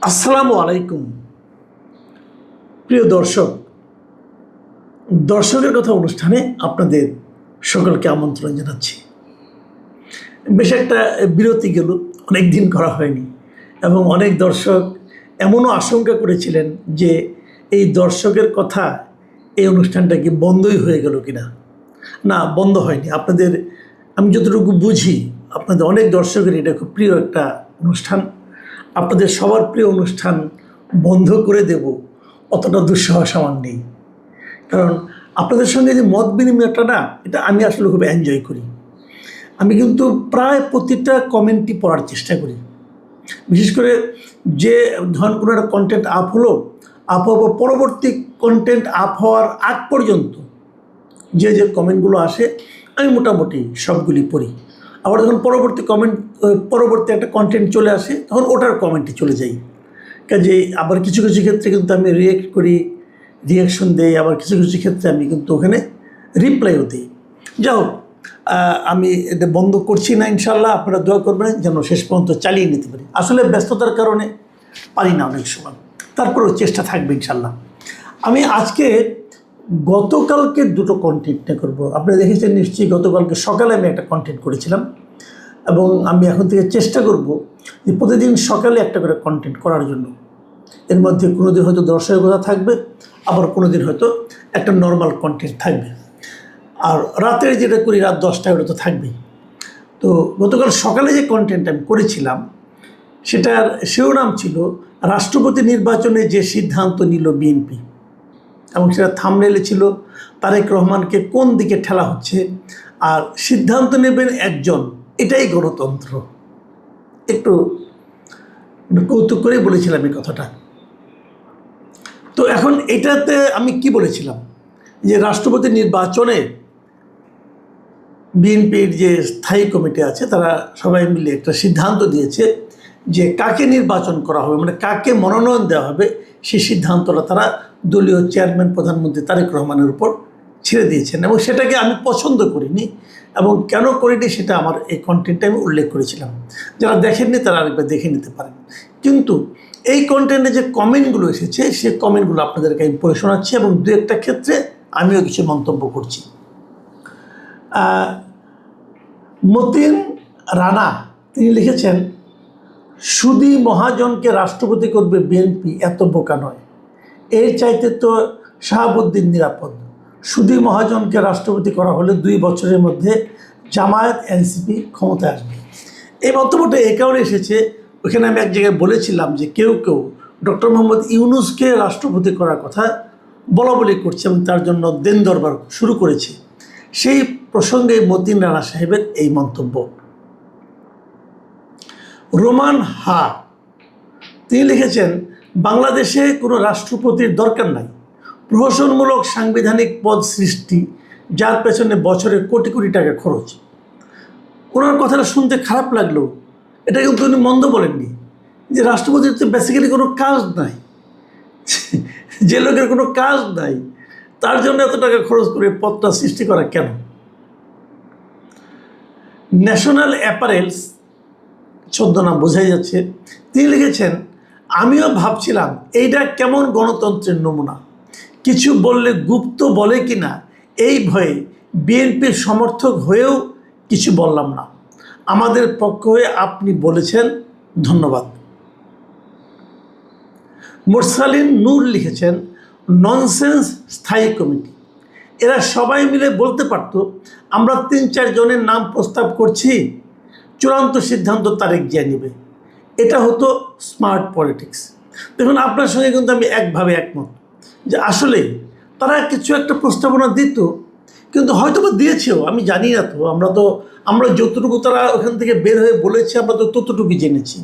আসসালামু আলাইকুম প্রিয় দর্শক। দর্শকের কথা অনুষ্ঠানে আপনাদের সকলকে আমন্ত্রণ জানাচ্ছি। বেশ একটা বিরতি গেল, অনেক দিন করা হয়নি এবং অনেক দর্শক এমনও আশঙ্কা করেছিলেন যে এই দর্শকের কথা এই অনুষ্ঠানটা কি বন্ধই হয়ে গেল কিনা। না, বন্ধ হয়নি। আমি যতটুকু বুঝি আপনাদের অনেক দর্শকের এটা খুব প্রিয় একটা অনুষ্ঠান। আপনাদের সবার প্রিয় অনুষ্ঠান বন্ধ করে দেব অতটা দুঃসাহস আমার নেই, কারণ আপনাদের সঙ্গে যে মত বিনিময়টা না, এটা আমি আসলে খুব এনজয় করি। আমি কিন্তু প্রায় প্রতিটা কমেন্টই পড়ার চেষ্টা করি। বিশেষ করে যে ধরুন কোনো একটা কন্টেন্ট আপ হলো, পরবর্তী কন্টেন্ট আপ হওয়ার আগ পর্যন্ত যে কমেন্টগুলো আসে আমি মোটামুটি সবগুলি পড়ি। আবার যখন পরবর্তী একটা কন্টেন্ট চলে আসে তখন ওটার কমেন্টে চলে যাই। কাজে আবার কিছু কিছু ক্ষেত্রে কিন্তু আমি রিয়েক্ট করি, রিয়াকশন দেই, আবার কিছু কিছু ক্ষেত্রে আমি কিন্তু ওখানে রিপ্লাইও দিই। যাই হোক, আমি এটা বন্ধ করছি না, ইনশাল্লাহ আপনারা দোয়া করবেন যেন শেষ পর্যন্ত চালিয়ে নিতে পারি। আসলে ব্যস্ততার কারণে পারি না অনেক সময়, তারপরেও চেষ্টা থাকবে ইনশাল্লাহ। আমি আজকে গতকালকে দুটো কন্টেন্ট করব। আপনি দেখেছেন নিশ্চয়ই, গতকালকে সকালে আমি একটা কন্টেন্ট করেছিলাম এবং আমি এখন থেকে চেষ্টা করব যে প্রতিদিন সকালে একটা করে কন্টেন্ট করার জন্য। এর মধ্যে কোনো দিন হয়তো দর্শকের কথা থাকবে, আবার কোনো দিন হয়তো একটা নর্মাল কন্টেন্ট থাকবে, আর রাতের যেটা করি রাত 10টায় ওটা তো থাকবেই। তো গতকাল সকালে যে কন্টেন্ট আমি করেছিলাম সেটার শিরোনাম ছিল রাষ্ট্রপতি নির্বাচনে যে সিদ্ধান্ত নিল বিএনপি, এবং সেটা থাম্বনেইলে ছিল তারেক রহমানকে কোন দিকে ঠেলা হচ্ছে, আর সিদ্ধান্ত নেবেন একজন, এটাই গণতন্ত্র। একটু কৌতুক করে বলেছিলাম এই কথাটা। তো এখন এটাতে আমি কি বলেছিলাম, যে রাষ্ট্রপতি নির্বাচনে বিএনপির যে স্থায়ী কমিটি আছে তারা সবাই মিলে একটা সিদ্ধান্ত দিয়েছে যে কাকে নির্বাচন করা হবে, মানে কাকে মনোনয়ন দেওয়া হবে, সেই সিদ্ধান্তটা তারা দলীয় চেয়ারম্যান প্রধানমন্ত্রী তারেক রহমানের উপর ছেড়ে দিয়েছেন। এবং সেটাকে আমি পছন্দ করিনি, এবং কেন করিনি সেটা আমার এই কন্টেন্টে আমি উল্লেখ করেছিলাম। যারা দেখেননি তারা আরেকবার দেখে নিতে পারেন। কিন্তু এই কন্টেন্টে যে কমেন্টগুলো এসেছে সেই কমেন্টগুলো আপনাদেরকে আমি পড়ে শোনাচ্ছি, এবং দু একটা ক্ষেত্রে আমিও কিছু মন্তব্য করছি। মতিন রানা তিনি লিখেছেন, সুদী মহাজনকে রাষ্ট্রপতি করবে বিএনপি, এত বোকা নয়। এর চাইতে তো শাহাবুদ্দিন নিরাপদ। সুদী মহাজনকে রাষ্ট্রপতি করা হলে 2 বছরের মধ্যে জামায়াত এনসিপি ক্ষমতায় আসবে। এই মন্তব্যটা এ কারণে এসেছে, ওখানে আমি এক জায়গায় বলেছিলাম যে কেউ কেউ ডক্টর মোহাম্মদ ইউনূসকে রাষ্ট্রপতি করার কথা বলাবলি করছে এবং তার জন্য দেন দরবার শুরু করেছে। সেই প্রসঙ্গে মতিন রানা সাহেবের এই মন্তব্য। রোমান হা তিনি লিখেছেন, বাংলাদেশে কোনো রাষ্ট্রপতির দরকার নাই। প্রহসনমূলক সাংবিধানিক পদ সৃষ্টি, যার পেছনে বছরে কোটি কোটি টাকা খরচ। ওনার কথাটা শুনতে খারাপ লাগলো, এটা কিন্তু উনি মন্দ বলেননি। যে রাষ্ট্রপতির তো বেসিক্যালি কোনো কাজ নাই, যে লোকের কোনো কাজ নাই তার জন্য এত টাকা খরচ করে পদটা সৃষ্টি করা কেন? ন্যাশনাল অ্যাপারেলস ছদ্মনাম বোঝাই যাচ্ছে, তিনি লিখেছেন, আমিও ভাবছিলাম এইটা কেমন গণতন্ত্রের নমুনা। কিছু বললে গুপ্ত বলে কিনা এই ভয়ে বিএনপির সমর্থক হয়েও কিছু বললাম না। আমাদের পক্ষ হয়ে আপনি বলেছেন, ধন্যবাদ। মোরসালিন নূর লিখেছেন, ননসেন্স স্থায়ী কমিটি। এরা সবাই মিলে বলতে পারত আমরা 3-4 জনের নাম প্রস্তাব করছি, চূড়ান্ত সিদ্ধান্ত তারেক জিয়া নেবে। এটা হতো স্মার্ট পলিটিক্স। দেখুন, আপনার সঙ্গে কিন্তু আমি একভাবে একমত যে আসলে তারা কিছু একটা প্রস্তাবনা দিত, কিন্তু হয়তো বা দিয়েছেও, আমি জানি না। তো আমরা যতটুকু তারা ওখান থেকে বের হয়ে বলেছে আমরা তো ততটুকুই জেনেছি।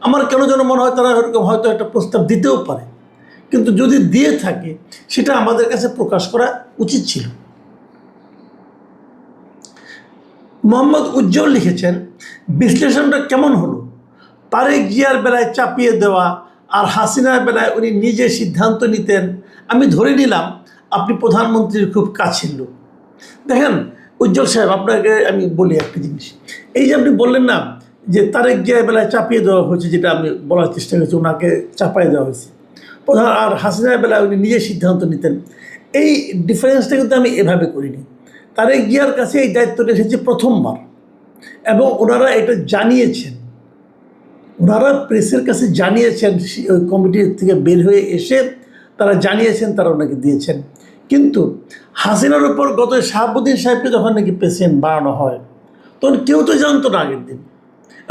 আমার কেন যেন মনে হয় তারা এরকম হয়তো একটা প্রস্তাব দিতেও পারে, কিন্তু যদি দিয়ে থাকে সেটা আমাদের কাছে প্রকাশ করা উচিত ছিল। মোহাম্মদ উজ্জ্বল লিখেছেন, বিশ্লেষণটা কেমন হলো? তারেক জিয়ার বেলায় চাপিয়ে দেওয়া আর হাসিনার বেলায় উনি নিজে সিদ্ধান্ত নিতেন। আমি ধরে নিলাম আপনি প্রধানমন্ত্রীর খুব কাছের লোক। দেখেন উজ্জ্বল সাহেব, আপনাকে আমি বলি একটা জিনিস, এই যে আপনি বললেন না যে তারেক জিয়ার বেলায় চাপিয়ে দেওয়া হয়েছে, যেটা আমি বলার চেষ্টা করেছি, ওনাকে চাপাই দেওয়া হয়েছে প্রধান, আর হাসিনার বেলায় উনি নিজে সিদ্ধান্ত নিতেন। এই ডিফারেন্সটা কিন্তু আমি এভাবে করিনি। তারেক জিয়ার কাছে এই দায়িত্বটা এসেছে প্রথমবার, এবং ওনারা এটা জানিয়েছেন, ওনারা প্রেসের কাছে জানিয়েছেন, ওই কমিটি থেকে বের হয়ে এসে তারা জানিয়েছেন, তারা ওনাকে দিয়েছেন। কিন্তু হাসিনার উপর গত শাহাবুদ্দিন সাহেবকে যখন নাকি প্রেসিডেন্ট বানানো হয়, তখন কেউ তো জানতো না আগের দিন,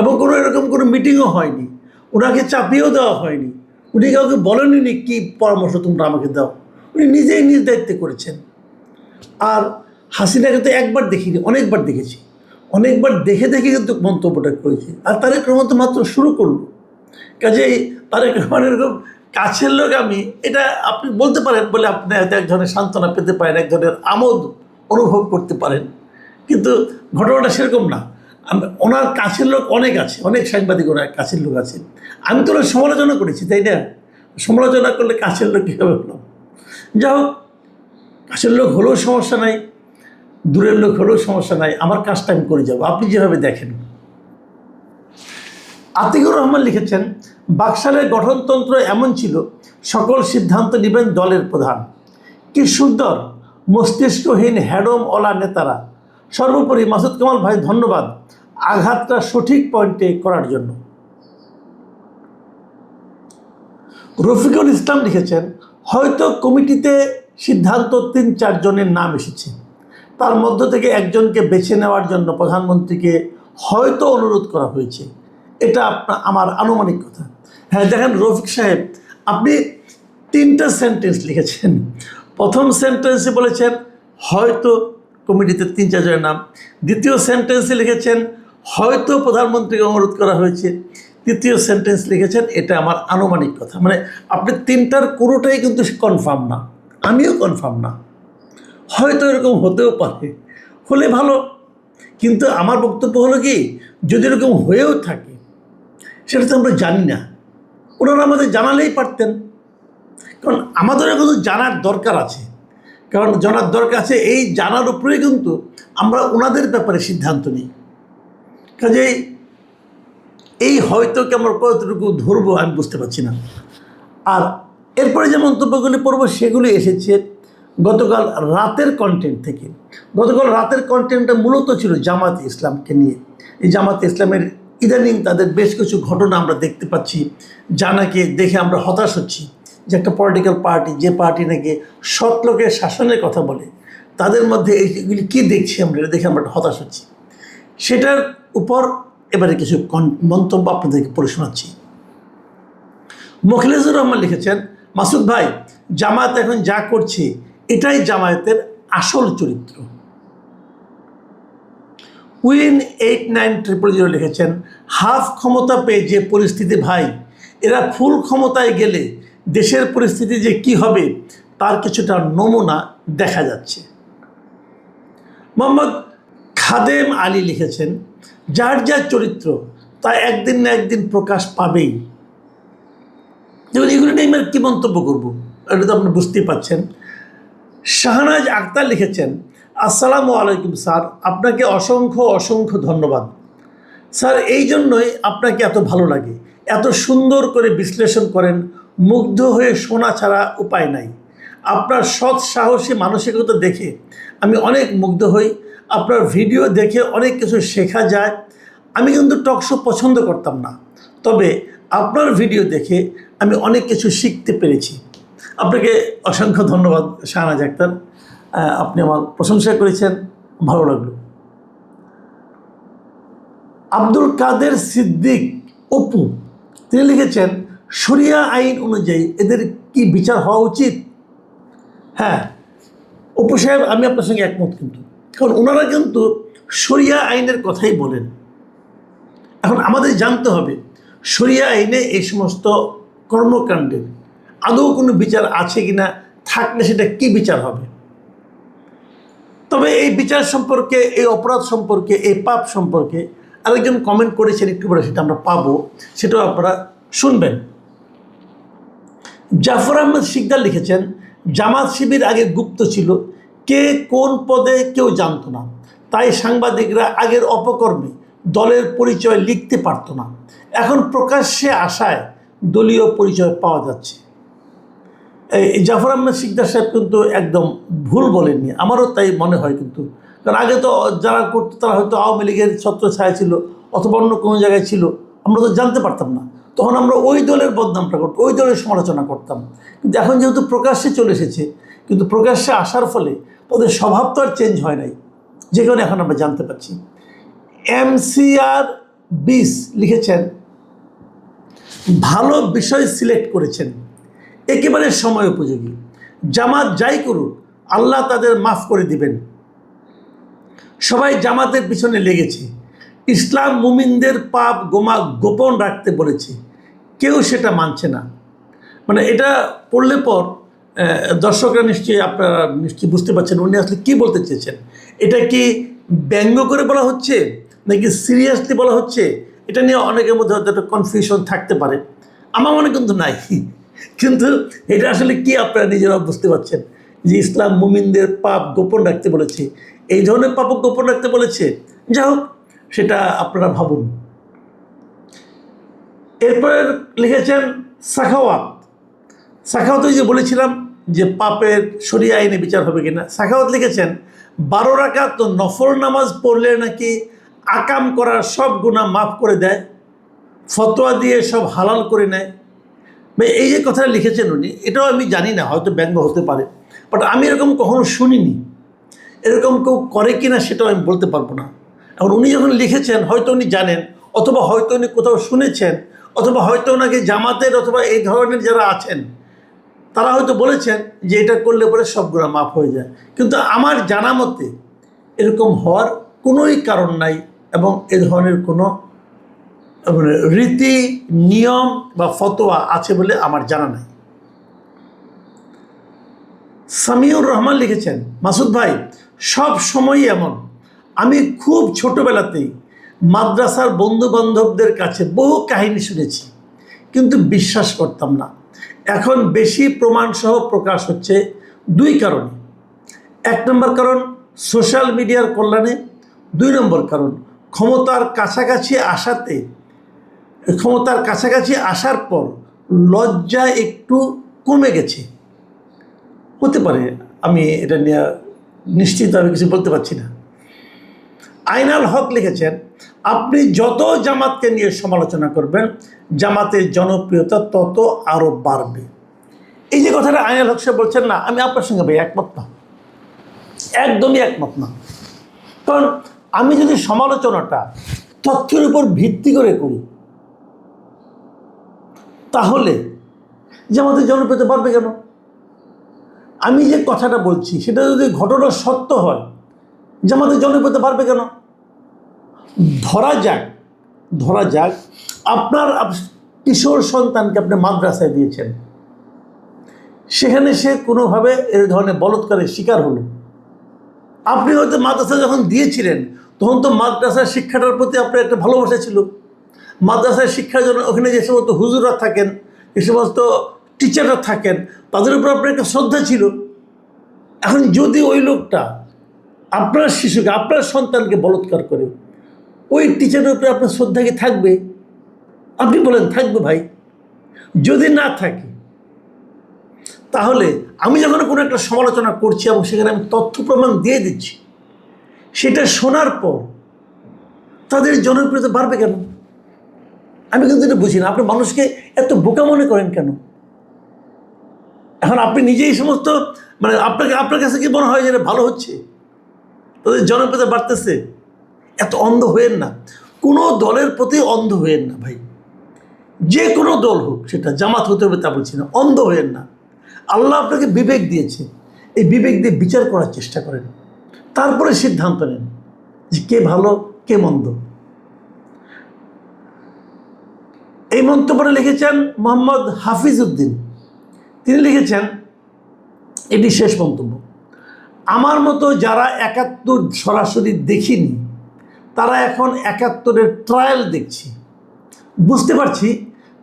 এবং কোনো এরকম কোনো মিটিংও হয়নি, ওনাকে চাপিয়েও দেওয়া হয়নি, উনি কাউকে বলেননি কী পরামর্শ তোমরা আমাকে দাও, উনি নিজেই নিজ দায়িত্বে করেছেন। আর হাসিনাকে তো একবার দেখিনি, অনেকবার দেখেছি, অনেকবার দেখে দেখে কিন্তু মন্তব্যটা করেছি। আর তারেক রহমান তো মাত্র শুরু করলো, কাজেই তারেক রহমান এরকম কাছের লোক আমি, এটা আপনি বলতে পারেন বলে আপনি হয়তো এক ধরনের সান্ত্বনা পেতে পারেন, এক ধরনের আমোদ অনুভব করতে পারেন, কিন্তু ঘটনাটা সেরকম না। ওনার কাছের লোক অনেক আছে, অনেক সাংবাদিক ওনার কাছের লোক আছে। আমি তো ওনার সমালোচনা করেছি, তাই না? সমালোচনা করলে কাছের লোক কীভাবে হলাম? যা হোক, কাছের লোক হলেও সমস্যা নাই, দূরের লোক হলেও সমস্যা নাই, আমার কাজটা আমি করে যাবো, আপনি যেভাবে দেখেন। আতিকুর রহমান লিখেছেন, বাকশালের গঠনতন্ত্র এমন ছিল, সকল সিদ্ধান্ত নেবেন দলের প্রধান। কি সুন্দর মস্তিষ্কহীন হ্যাডমওয়ালা নেতারা। সর্বোপরি মাসুদ কামাল ভাই, ধন্যবাদ আঘাতটা সঠিক পয়েন্টে করার জন্য। রফিকুল ইসলাম লিখেছেন, হয়তো কমিটিতে সিদ্ধান্ত ৩-৪ জনের নাম এসেছে, তার মধ্য থেকে একজনকে বেছে নেওয়ার জন্য প্রধানমন্ত্রীকে হয়তো অনুরোধ করা হয়েছে। এটা আমার আনুমানিক কথা। হ্যাঁ, দেখেন রফিক সাহেব, আপনি 3টা সেন্টেন্স লিখেছেন। প্রথম সেন্টেন্সে বলেছেন হয়তো কমিটিতে 3-4 জনের নাম, দ্বিতীয় সেন্টেন্সে লিখেছেন হয়তো প্রধানমন্ত্রীকে অনুরোধ করা হয়েছে, তৃতীয় সেন্টেন্স লিখেছেন এটা আমার আনুমানিক কথা। মানে আপনি 3টার কোনোটাই কিন্তু কনফার্ম না, আমিও কনফার্ম না, হয়তো এরকম হতেও পারে, হলে ভালো। কিন্তু আমার বক্তব্য হলো কি, যদি এরকম হয়েও থাকে সেটা তো আমরা জানি না, ওনারা আমাদের জানালেই পারতেন। কারণ আমাদেরও কিন্তু জানার দরকার আছে, কারণ জানার দরকার আছে, এই জানার উপরেই কিন্তু আমরা ওনাদের ব্যাপারে সিদ্ধান্ত নিই। কাজেই এই হয়তোকে আমরা কতটুকু ধরবো আমি বুঝতে পারছি না। আর এরপরে যে মন্তব্যগুলি পড়ব সেগুলি এসেছে গতকাল রাতের কন্টেন্ট থেকে। গতকাল রাতের কন্টেন্টটা মূলত ছিল জামাতে ইসলামকে নিয়ে। এই জামাতে ইসলামের ইদানিং তাদের বেশ কিছু ঘটনা আমরা দেখতে পাচ্ছি, যা নাকি দেখে আমরা হতাশ হচ্ছি, যে একটা পলিটিক্যাল পার্টি, যে পার্টি নাকি সৎ লোকের শাসনের কথা বলে, তাদের মধ্যে এইগুলি কী দেখছি আমরা, এটা দেখে আমরা হতাশ হচ্ছি। সেটার উপর এবারে কিছু মন্তব্য আপনাদেরকে পড়ে শোনাচ্ছি। মোখলেসুর রহমান লিখেছেন, মাসুদ ভাই, জামায়াত এখন যা করছে এটাই জামায়াতের আসল চরিত্র। উইন 8900 লিখেছেন, হাফ ক্ষমতা পেয়ে যে পরিস্থিতি ভাই, এরা ফুল ক্ষমতায় গেলে দেশের পরিস্থিতি যে কি হবে তার কিছুটা নমুনা দেখা যাচ্ছে। মোহাম্মদ খাদেম আলী লিখেছেন, যার যার চরিত্র তা একদিন না একদিন প্রকাশ পাবেই। যেমন এগুলো নিয়ে আমি কী মন্তব্য করবো, এটা তো আপনি বুঝতেই পারছেন। শাহনাজ আক্তার লিখেছেন, আসসালামু আলাইকুম স্যার, আপনাকে অসংখ্য অসংখ্য ধন্যবাদ স্যার, এই জন্যই আপনাকে এত ভালো লাগে, এত সুন্দর করে বিশ্লেষণ করেন, মুগ্ধ হয়ে শোনা ছাড়া উপায় নাই। আপনার সৎ সাহসী মানসিকতা দেখে আমি অনেক মুগ্ধ হই, আপনার ভিডিও দেখে অনেক কিছু শেখা যায়। আমি কিন্তু টকশো পছন্দ করতাম না, তবে আপনার ভিডিও দেখে আমি অনেক কিছু শিখতে পেরেছি। আপনাকে অসংখ্য ধন্যবাদ শাহনাজ আক্তার, আপনি আমার প্রশংসা করেছেন, ভালো লাগলো। আব্দুল কাদের সিদ্দিক অপু, তিনি লিখেছেন, শরিয়া আইন অনুযায়ী এদের কি বিচার হওয়া উচিত? হ্যাঁ অপু সাহেব, আমি আপনার সঙ্গে একমত, কিন্তু কারণ ওনারা কিন্তু শরিয়া আইনের কথাই বলেন। এখন আমাদের জানতে হবে শরিয়া আইনে এই সমস্ত কর্মকাণ্ডের আদৌ কোনো বিচার আছে কি না, থাকলে সেটা কি বিচার হবে। তবে এই বিচার সম্পর্কে, এই অপরাধ সম্পর্কে, এই পাপ সম্পর্কে আরেকজন কমেন্ট করেছেন, একটু পরে সেটা আমরা পাবো, সেটাও আপনারা শুনবেন। জাফর আহমেদ শিকদার লিখেছেন, জামাত শিবির আগে গুপ্ত ছিল, কে কোন পদে কেউ জানতো না, তাই সাংবাদিকরা আগের অপকর্মে দলের পরিচয় লিখতে পারতো না। এখন প্রকাশ্যে আসায় দলীয় পরিচয় পাওয়া যাচ্ছে। এই জাফর আহমেদ সিকদার সাহেব কিন্তু একদম ভুল বলেননি, আমারও তাই মনে হয়। কিন্তু কারণ আগে তো যারা করতো তারা হয়তো আওয়ামী লীগের ছত্রছায়া ছিল অথবা অন্য কোনো জায়গায় ছিল, আমরা তো জানতে পারতাম না। তখন আমরা ওই দলের বদনামটা করতাম, ওই দলের সমালোচনা করতাম। কিন্তু এখন যেহেতু প্রকাশ্যে চলে এসেছে, কিন্তু প্রকাশ্যে আসার ফলে তাদের স্বভাব তো আর চেঞ্জ হয় নাই, যে কারণে এখন আমরা জানতে পারছি। MCR 20 লিখেছেন, ভালো বিষয় সিলেক্ট করেছেন, একেবারে সময় উপযোগী। জামাত যাই করুক আল্লাহ তাদের মাফ করে দিবেন। সবাই জামাতের পিছনে লেগেছে। ইসলাম মুমিনদের পাপ গোপন রাখতে বলেছে, কেউ সেটা মানছে না। মানে এটা পড়লে পর দর্শকরা নিশ্চয়ই, আপনারা নিশ্চয়ই বুঝতে পারছেন উনি আসলে কী বলতে চেয়েছেন। এটা কি ব্যঙ্গ করে বলা হচ্ছে নাকি সিরিয়াসলি বলা হচ্ছে, এটা নিয়ে অনেকের মধ্যে হয়তো একটা কনফিউশন থাকতে পারে। আমার মনে কিন্তু নাই। কিন্তু এটা আসলে কি আপনারা নিজেরাও বুঝতে পারছেন যে ইসলাম মুমিনদের পাপ গোপন রাখতে বলেছে, এই ধরনের পাপ গোপন রাখতে বলেছে। যাই হোক, সেটা আপনারা ভাবুন। এরপরে লিখেছেন সাখাওয়াত। সাখাওয়াত ওই যে বলেছিলাম যে পাপের শরিয়া আইনে বিচার হবে কিনা, সাখাওয়াত লিখেছেন 12 রাকাত তো নফল নামাজ পড়লে নাকি আকাম করার সব গুনাহ মাফ করে দেয়, ফতোয়া দিয়ে সব হালাল করে নেয়। এই যে কথাটা লিখেছেন উনি, এটাও আমি জানি না, হয়তো ব্যঙ্গ হতে পারে, বাট আমি এরকম কখনো শুনিনি। এরকম কেউ করে কিনা সেটাও আমি বলতে পারবো না। এখন উনি যখন লিখেছেন হয়তো উনি জানেন, অথবা হয়তো উনি কোথাও শুনেছেন, অথবা হয়তো ওনাকে জামাতের অথবা এই ধরনের যারা আছেন তারা হয়তো বলেছেন যে এটা করলে পরে সব গুনাহ মাফ হয়ে যায়। কিন্তু আমার জানা মতে এরকম হওয়ার কোনোই কারণ নাই, এবং এ ধরনের কোনো মানে রীতি নিয়ম বা ফতোয়া আছে বলে আমার জানা নাই। সামিউর রহমান লিখেছেন, মাসুদ ভাই সব সময়ই এমন, আমি খুব ছোটোবেলাতেই মাদ্রাসার বন্ধু বান্ধবদের কাছে বহু কাহিনী শুনেছি, কিন্তু বিশ্বাস করতাম না। এখন বেশি প্রমাণসহ প্রকাশ হচ্ছে 2 কারণে। 1 নম্বর কারণ সোশ্যাল মিডিয়ার কল্যাণে, 2 নম্বর কারণ ক্ষমতার কাছাকাছি আসার পর লজ্জা একটু কমে গেছে। হতে পারে, আমি এটা নিয়ে নিশ্চিত আমি কিছু বলতে পারছি না। আইনাল হক লিখেছেন, আপনি যত জামাতকে নিয়ে সমালোচনা করবেন জামাতের জনপ্রিয়তা তত আরও বাড়বে। এই যে কথাটা আইনাল হক সাহেব বলছেন না, আমি আপনার সঙ্গে ভাই একমত না, একদমই একমত না। কারণ আমি যদি সমালোচনাটা তথ্যের উপর ভিত্তি করে করি তাহলে জামাতের জনপ্রিয়তা বাড়বে কেন? আমি যে কথাটা বলছি সেটা যদি ঘটনা সত্য হয় জামাতের জনপ্রিয়তা বাড়বে কেন? ধরা যাক আপনার কিশোর সন্তানকে আপনি মাদ্রাসায় দিয়েছেন, সেখানে সে কোনোভাবে এর ধরনের বলৎকারের শিকার হলো। আপনি হয়তো মাদ্রাসা যখন দিয়েছিলেন তখন তো মাদ্রাসার শিক্ষাটার প্রতি আপনার একটা ভালোবাসা ছিল। মাদ্রাসার শিক্ষার জন্য ওখানে যে সমস্ত হুজুররা থাকেন, যে সমস্ত টিচাররা থাকেন, তাদের উপর আপনার একটা শ্রদ্ধা ছিল। এখন যদি ওই লোকটা আপনার শিশুকে, আপনার সন্তানকে বলৎকার করে, ওই টিচারের উপরে আপনার শ্রদ্ধা কি থাকবে? আপনি বলেন থাকবে ভাই? যদি না থাকে তাহলে আমি যখন কোনো একটা সমালোচনা করছি এবং সেখানে আমি তথ্য প্রমাণ দিয়ে দিচ্ছি, সেটা শোনার পর তাদের জনপ্রিয়তা বাড়বে কেন? আমি কিন্তু এটা বুঝি না। আপনি মানুষকে এত বোকা মনে করেন কেন? এখন আপনি নিজেই সমস্ত মানে আপনার কাছে কি মনে হয় যে ভালো হচ্ছে, তাদের জনপ্রিয়তা বাড়তেছে? এত অন্ধ হয়েন না, কোনো দলের প্রতি অন্ধ হয়েন না ভাই। যে কোনো দল হোক, সেটা জামাত হতে হবে তা বলছি না, অন্ধ হয়েন না। আল্লাহ আপনাকে বিবেক দিয়েছে, এই বিবেক দিয়ে বিচার করার চেষ্টা করেন, তারপরে সিদ্ধান্ত নেন যে কে ভালো কে মন্দ। এই মন্তব্যটা লিখেছেন মোহাম্মদ হাফিজ উদ্দিন। তিনি লিখেছেন, এটি শেষ মন্তব্য, আমার মতো যারা 71 সরাসরি দেখিনি তারা এখন 71-এর ট্রায়াল দেখছি। বুঝতে পারছি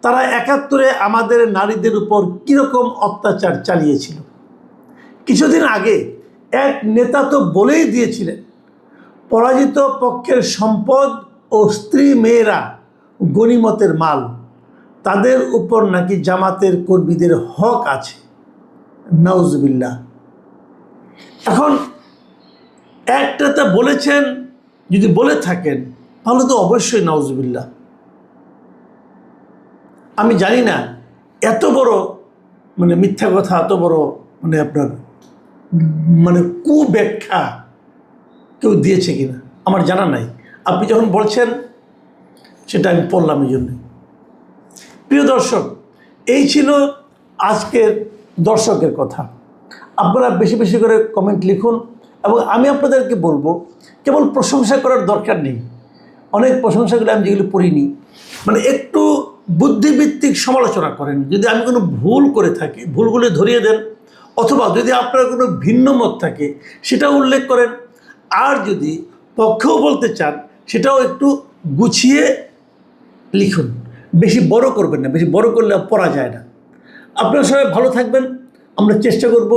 তারা 71-এ আমাদের নারীদের উপর কীরকম অত্যাচার চালিয়েছিল। কিছুদিন আগে এক নেতা তো বলেই দিয়েছিলেন, পরাজিত পক্ষের সম্পদ ও ও স্ত্রী মেয়েরা গনিমতের মাল, তাদের উপর নাকি জামাতের কর্মীদের হক আছে। নাউজুবিল্লাহ। এখন একটাতে বলেছেন, যদি বলে থাকেন তাহলে তো অবশ্যই নাউজুবিল্লাহ। আমি জানি না এত বড় মিথ্যা কথা, এত বড় আপনার কুব্যাখ্যা কেউ দিয়েছে কিনা আমার জানা নাই। আপনি যখন বলছেন সেটা আমি পড়লাম এই জন্য। প্রিয় দর্শক, এই ছিল আজকের দর্শকের কথা। আপনারা বেশি বেশি করে কমেন্ট লিখুন এবং আমি আপনাদেরকে বলবো, কেবল প্রশংসা করার দরকার নেই। অনেক প্রশংসাগুলো আমি যেগুলো পড়িনি, একটু বুদ্ধিভিত্তিক সমালোচনা করেন। যদি আমি কোনো ভুল করে থাকি ভুলগুলি ধরিয়ে দেন, অথবা যদি আপনার কোনো ভিন্ন মত থাকে সেটাও উল্লেখ করেন। আর যদি পক্ষেও বলতে চান সেটাও একটু গুছিয়ে লিখুন। বেশি বড় করবেন না, বেশি বড় করলে পড়া যায় না। আপনারা সবাই ভালো থাকবেন। আমরা চেষ্টা করব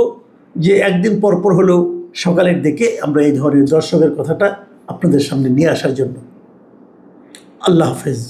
যে একদিন পর পর হলেও সকালের দিকে আমরা এই ধরনের দর্শকের কথাটা আপনাদের সামনে নিয়ে আসার জন্য। আল্লাহ হাফেজ।